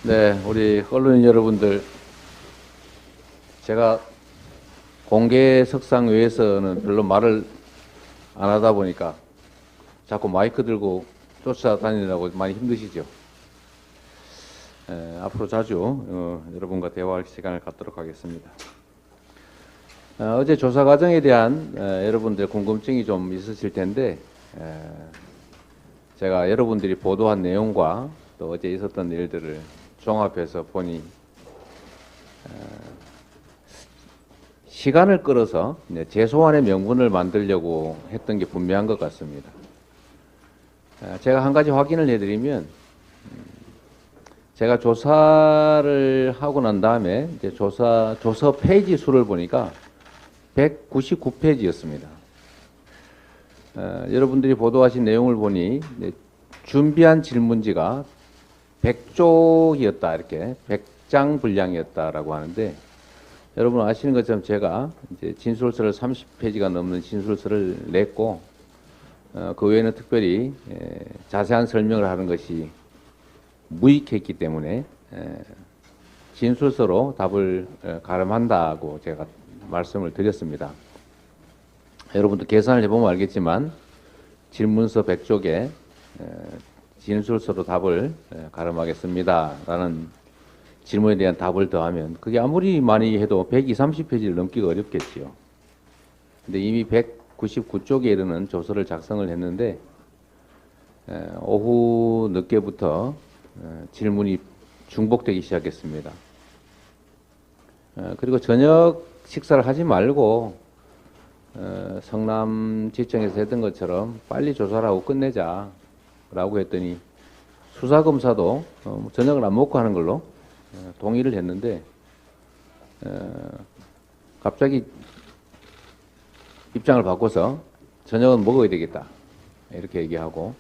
네, 우리 언론인 여러분들, 제가 공개석상 외에서는 별로 말을 안 하다 보니까 자꾸 마이크 들고 쫓아다니느라고 많이 힘드시죠? 앞으로 자주 여러분과 대화할 시간을 갖도록 하겠습니다. 어제 조사 과정에 대한 여러분들 궁금증이 좀 있으실 텐데, 제가 여러분들이 보도한 내용과 또 어제 있었던 일들을 종합해서 보니 시간을 끌어서 재소환의 명분을 만들려고 했던 게 분명한 것 같습니다. 제가 한 가지 확인을 해드리면, 제가 조사를 하고 난 다음에 이제 조서 페이지 수를 보니까 199페이지였습니다. 여러분들이 보도하신 내용을 보니 준비한 질문지가 100쪽이었다, 이렇게 100장 분량이었다라고 하는데, 여러분 아시는 것처럼 제가 이제 진술서를 30페이지가 넘는 진술서를 냈고, 그 외에는 특별히 자세한 설명을 하는 것이 무익했기 때문에 진술서로 답을 가름한다고 제가 말씀을 드렸습니다. 여러분도 계산을 해보면 알겠지만 질문서 100쪽에 진술서로 답을 가름하겠습니다 라는 질문에 대한 답을 더하면 그게 아무리 많이 해도 120, 30페이지를 넘기가 어렵겠지요. 근데 이미 199쪽에 이르는 조서를 작성을 했는데, 오후 늦게부터 질문이 중복되기 시작했습니다. 그리고 저녁 식사를 하지 말고 성남지청에서 했던 것처럼 빨리 조사를 하고 끝내자 라고 했더니 수사검사도 저녁을 안 먹고 하는 걸로 동의를 했는데, 갑자기 입장을 바꿔서 저녁은 먹어야 되겠다 이렇게 얘기하고,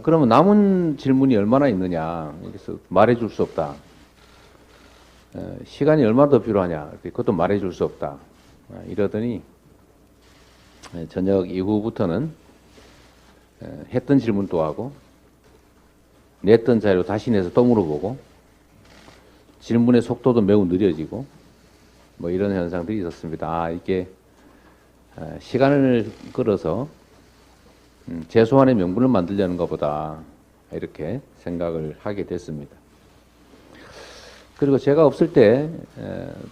그러면 남은 질문이 얼마나 있느냐, 그래서 말해줄 수 없다. 시간이 얼마나 더 필요하냐, 그것도 말해줄 수 없다. 이러더니 저녁 이후부터는 했던 질문도 하고 냈던 자료 다시 내서 또 물어보고 질문의 속도도 매우 느려지고 뭐 이런 현상들이 있었습니다. 이게 시간을 끌어서 재소환의 명분을 만들려는 것보다 이렇게 생각을 하게 됐습니다. 그리고 제가 없을 때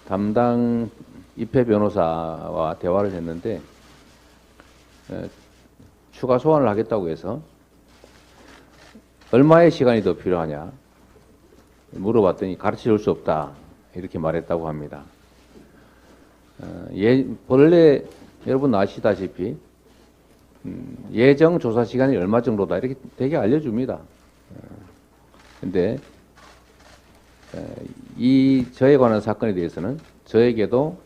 담당 입회 변호사와 대화를 했는데, 추가 소환을 하겠다고 해서 얼마의 시간이 더 필요하냐 물어봤더니 가르쳐 줄 수 없다 이렇게 말했다고 합니다. 본래 여러분 아시다시피 예정 조사 시간이 얼마 정도다 이렇게 되게 알려줍니다. 근데 이 저에 관한 사건에 대해서는 저에게도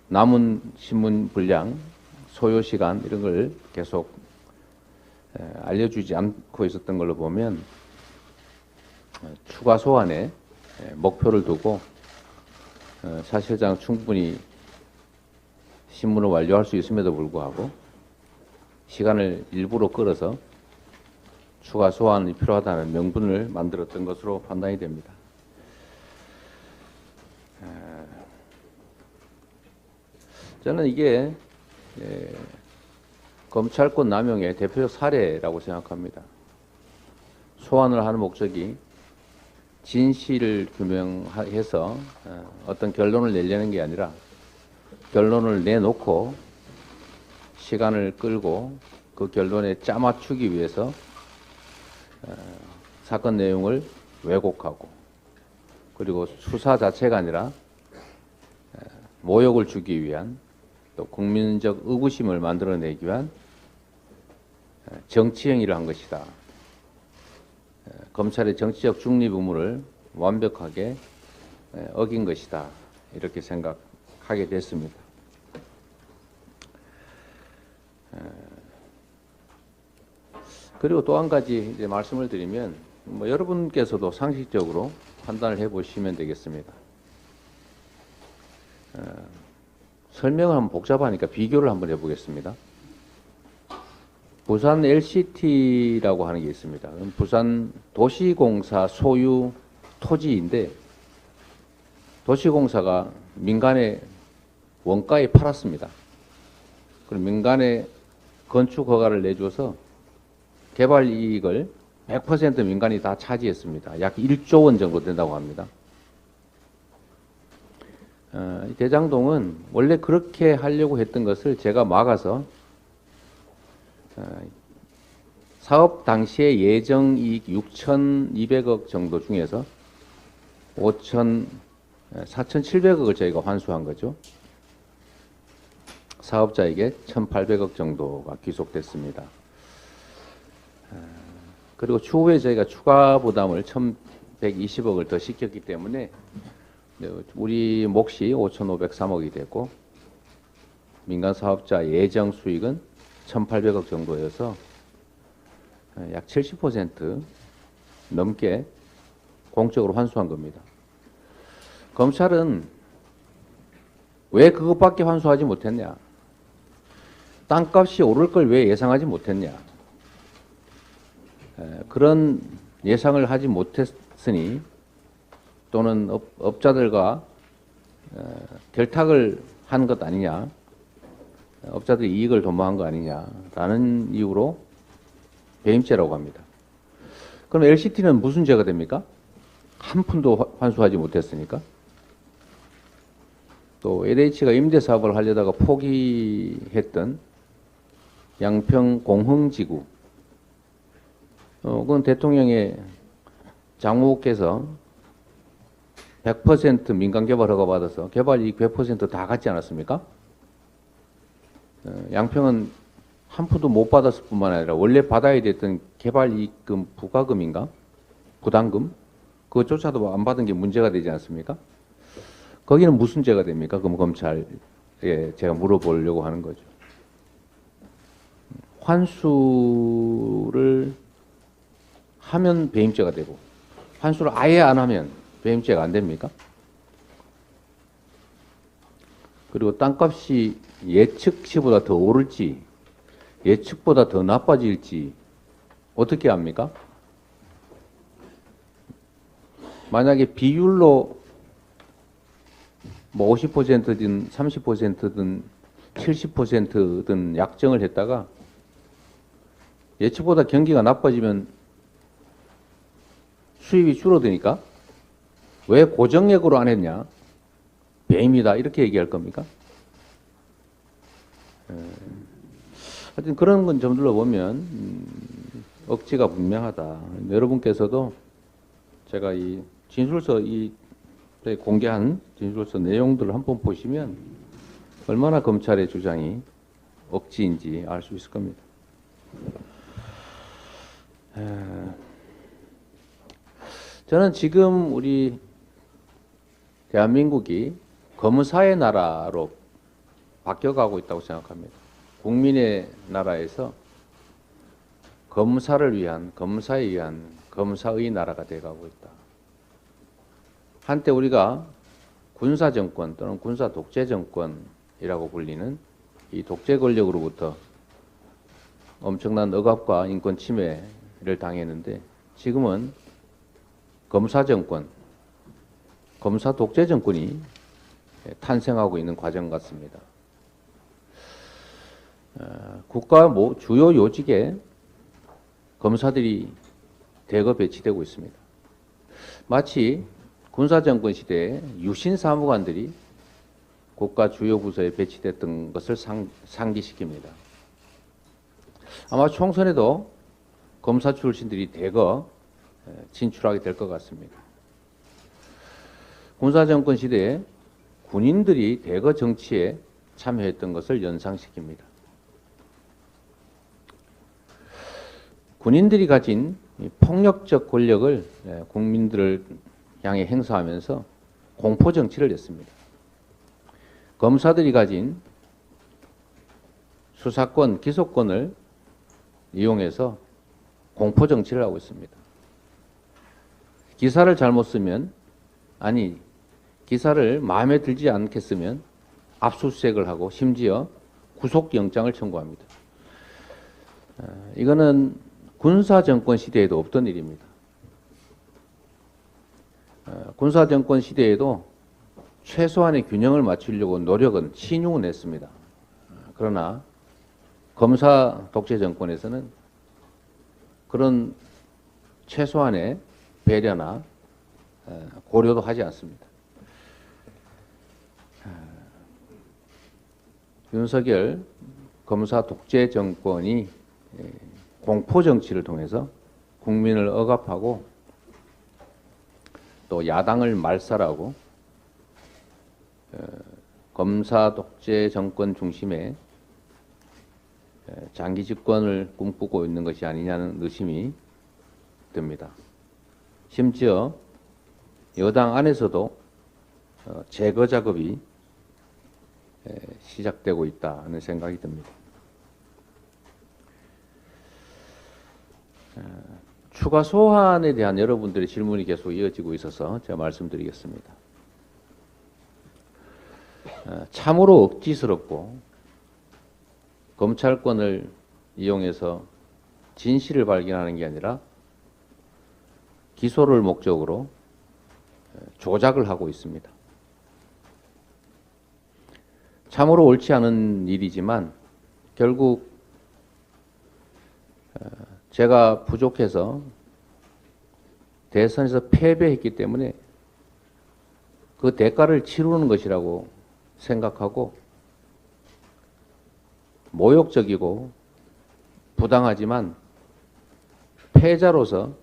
남은 신문 분량, 소요 시간 이런 걸 계속 알려주지 않고 있었던 걸로 보면 추가 소환에 목표를 두고 사실상 충분히 신문을 완료할 수 있음에도 불구하고 시간을 일부러 끌어서 추가 소환이 필요하다는 명분을 만들었던 것으로 판단이 됩니다. 저는 이게 검찰권 남용의 대표적 사례라고 생각합니다. 소환을 하는 목적이 진실을 규명해서 어떤 결론을 내려는 게 아니라 결론을 내놓고 시간을 끌고 그 결론에 짜맞추기 위해서 사건 내용을 왜곡하고, 그리고 수사 자체가 아니라 모욕을 주기 위한, 또 국민적 의구심을 만들어내기 위한 정치 행위를 한 것이다. 검찰의 정치적 중립 의무를 완벽하게 어긴 것이다. 이렇게 생각하게 됐습니다. 그리고 또 한 가지 이제 말씀을 드리면, 여러분께서도 상식적으로 판단을 해보시면 되겠습니다. 설명을 한번 복잡하니까 비교를 한번 해보겠습니다. 부산 LCT라고 하는 게 있습니다. 부산 도시공사 소유 토지인데 도시공사가 민간에 원가에 팔았습니다. 그럼 민간에 건축 허가를 내줘서 개발 이익을 100% 민간이 다 차지했습니다. 약 1조 원 정도 된다고 합니다. 대장동은 원래 그렇게 하려고 했던 것을 제가 막아서 사업 당시에 예정 이익 6,200억 정도 중에서 4,700억을 저희가 환수한 거죠. 사업자에게 1,800억 정도가 귀속됐습니다. 그리고 추후에 저희가 추가 부담을 1,120억을 더 시켰기 때문에 우리 몫이 5,503억이 되고 민간 사업자 예정 수익은 1,800억 정도여서 약 70% 넘게 공적으로 환수한 겁니다. 검찰은 왜 그것밖에 환수하지 못했냐? 땅값이 오를 걸 왜 예상하지 못했냐? 그런 예상을 하지 못했으니 또는 업자들과 결탁을 한 것 아니냐, 업자들이 이익을 도모한 거 아니냐라는 이유로 배임죄라고 합니다. 그럼 LCT는 무슨 죄가 됩니까? 한 푼도 환수하지 못했으니까. 또 LH가 임대사업을 하려다가 포기했던 양평 공흥지구, 그건 대통령의 장모께서 100% 민간 개발 허가 받아서 개발 이익 100% 다 갖지 않았습니까? 양평은 한 푼도 못 받았을 뿐만 아니라 원래 받아야 됐던 개발 이익금 부과금인가? 부담금? 그것조차도 안 받은 게 문제가 되지 않습니까? 거기는 무슨 죄가 됩니까? 그럼 검찰에 제가 물어보려고 하는 거죠. 환수를 하면 배임죄가 되고 환수를 아예 안 하면 배임죄가 안 됩니까? 그리고 땅값이 예측치보다 더 오를지 예측보다 더 나빠질지 어떻게 압니까? 만약에 비율로 뭐 50%든 30%든 70%든 약정을 했다가 예측보다 경기가 나빠지면 수입이 줄어드니까 왜 고정액으로 안 했냐? 배임이다 이렇게 얘기할 겁니까? 하여튼 그런 건 점들러 보면 억지가 분명하다. 여러분께서도 제가 이 진술서 공개한 진술서 내용들을 한번 보시면 얼마나 검찰의 주장이 억지인지 알 수 있을 겁니다. 저는 지금 우리 대한민국이 검사의 나라로 바뀌어가고 있다고 생각합니다. 국민의 나라에서 검사를 위한, 검사에 의한 검사의 나라가 되어가고 있다. 한때 우리가 군사정권 또는 군사 독재정권이라고 불리는 이 독재 권력으로부터 엄청난 억압과 인권 침해를 당했는데 지금은 검사정권, 검사 독재정권이 탄생하고 있는 과정 같습니다. 국가 주요 요직에 검사들이 대거 배치되고 있습니다. 마치 군사정권 시대에 유신 사무관들이 국가 주요 부서에 배치됐던 것을 상기시킵니다. 아마 총선에도 검사 출신들이 대거 진출하게 될 것 같습니다. 군사정권 시대에 군인들이 대거 정치에 참여했던 것을 연상시킵니다. 군인들이 가진 폭력적 권력을 국민들을 향해 행사하면서 공포 정치를 했습니다. 검사들이 가진 수사권, 기소권을 이용해서 공포 정치를 하고 있습니다. 기사를 잘못 쓰면, 아니, 기사를 마음에 들지 않겠으면 압수수색을 하고 심지어 구속영장을 청구합니다. 이거는 군사정권 시대에도 없던 일입니다. 군사정권 시대에도 최소한의 균형을 맞추려고 노력은 신용은 했습니다. 그러나 검사 독재 정권에서는 그런 최소한의 배려나 고려도 하지 않습니다. 윤석열 검사 독재 정권이 공포 정치를 통해서 국민을 억압하고 또 야당을 말살하고 검사 독재 정권 중심의 장기 집권을 꿈꾸고 있는 것이 아니냐는 의심이 듭니다. 심지어 여당 안에서도 제거 작업이 시작되고 있다는 생각이 듭니다. 추가 소환에 대한 여러분들의 질문이 계속 이어지고 있어서 제가 말씀드리겠습니다. 참으로 억지스럽고 검찰권을 이용해서 진실을 발견하는 게 아니라 기소를 목적으로 조작을 하고 있습니다. 참으로 옳지 않은 일이지만 결국 제가 부족해서 대선에서 패배했기 때문에 그 대가를 치르는 것이라고 생각하고 모욕적이고 부당하지만 패자로서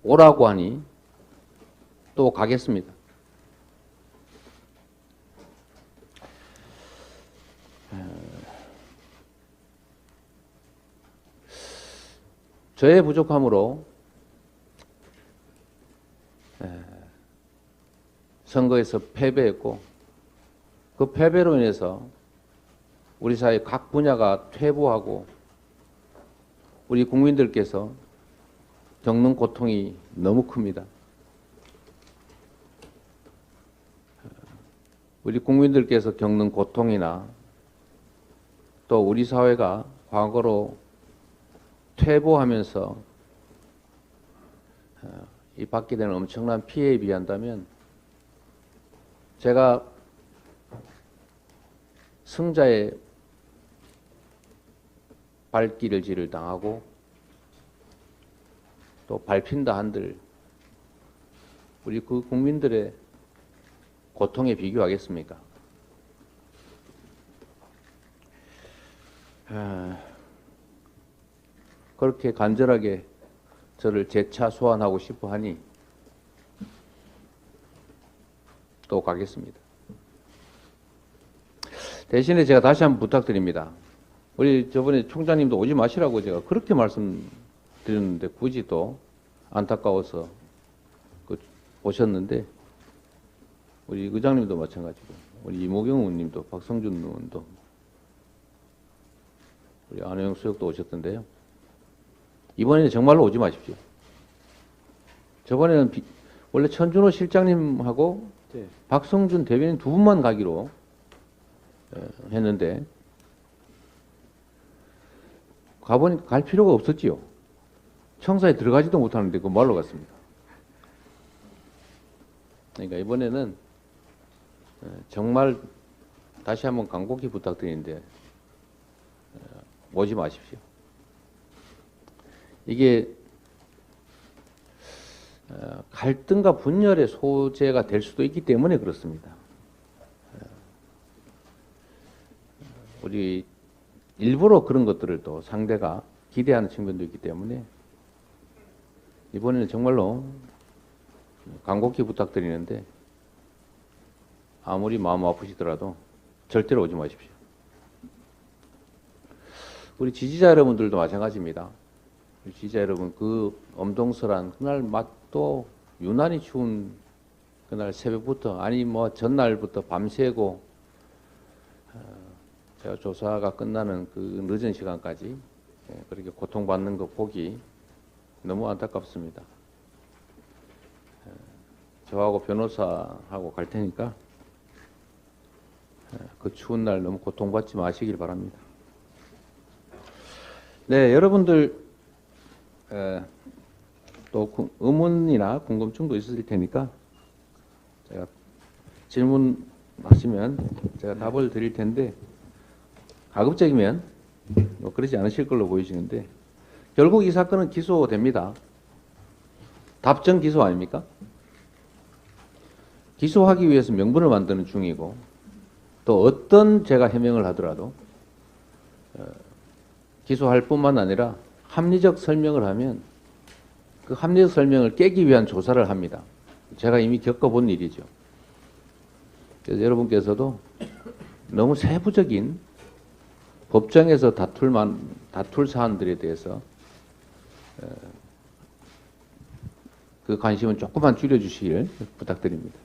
오라고 하니 또 가겠습니다. 저의 부족함으로 선거에서 패배했고 그 패배로 인해서 우리 사회 각 분야가 퇴보하고 우리 국민들께서 겪는 고통이 너무 큽니다. 우리 국민들께서 겪는 고통이나 또 우리 사회가 과거로 퇴보하면서 이 받게 되는 엄청난 피해에 비한다면 제가 승자의 발길질을 당하고 또 밟힌다 한들 우리 그 국민들의 고통에 비교하겠습니까? 그렇게 간절하게 저를 재차 소환하고 싶어 하니 또 가겠습니다. 대신에 제가 다시 한번 부탁드립니다. 우리 저번에 총장님도 오지 마시라고 제가 그렇게 말씀드렸는데 굳이 또 안타까워서 오셨는데 우리 의장님도 마찬가지고 우리 이모경 의원님도 박성준 의원도 우리 안호영 수석도 오셨던데요. 이번에는 정말로 오지 마십시오. 저번에는 원래 천준호 실장님하고 박성준 대변인 두 분만 가기로 했는데 가보니 갈 필요가 없었지요. 청사에 들어가지도 못하는데 그 말로 갔습니다. 그러니까 이번에는 정말 다시 한번 간곡히 부탁드리는데 오지 마십시오. 이게 갈등과 분열의 소재가 될 수도 있기 때문에 그렇습니다. 우리 일부러 그런 것들을 또 상대가 기대하는 측면도 있기 때문에 이번에는 정말로 간곡히 부탁드리는데 아무리 마음 아프시더라도 절대로 오지 마십시오. 우리 지지자 여러분들도 마찬가지입니다. 우리 지지자 여러분, 그 엄동설한 그날 또 유난히 추운 그날 새벽부터 아니 뭐 전날부터 밤새고 제가 조사가 끝나는 그 늦은 시간까지 그렇게 고통받는 거 보기 너무 안타깝습니다. 저하고 변호사하고 갈 테니까 그 추운 날 너무 고통받지 마시길 바랍니다. 네, 여러분들 또 의문이나 궁금증도 있으실 테니까 제가 질문하시면 제가 답을 드릴 텐데 가급적이면 뭐 그러지 않으실 걸로 보이시는데 결국 이 사건은 기소됩니다. 답정 기소 아닙니까? 기소하기 위해서 명분을 만드는 중이고 또 어떤 제가 해명을 하더라도 기소할 뿐만 아니라 합리적 설명을 하면 그 합리적 설명을 깨기 위한 조사를 합니다. 제가 이미 겪어본 일이죠. 그래서 여러분께서도 너무 세부적인 법정에서 다툴 사안들에 대해서 그 관심은 조금만 줄여주시길 부탁드립니다.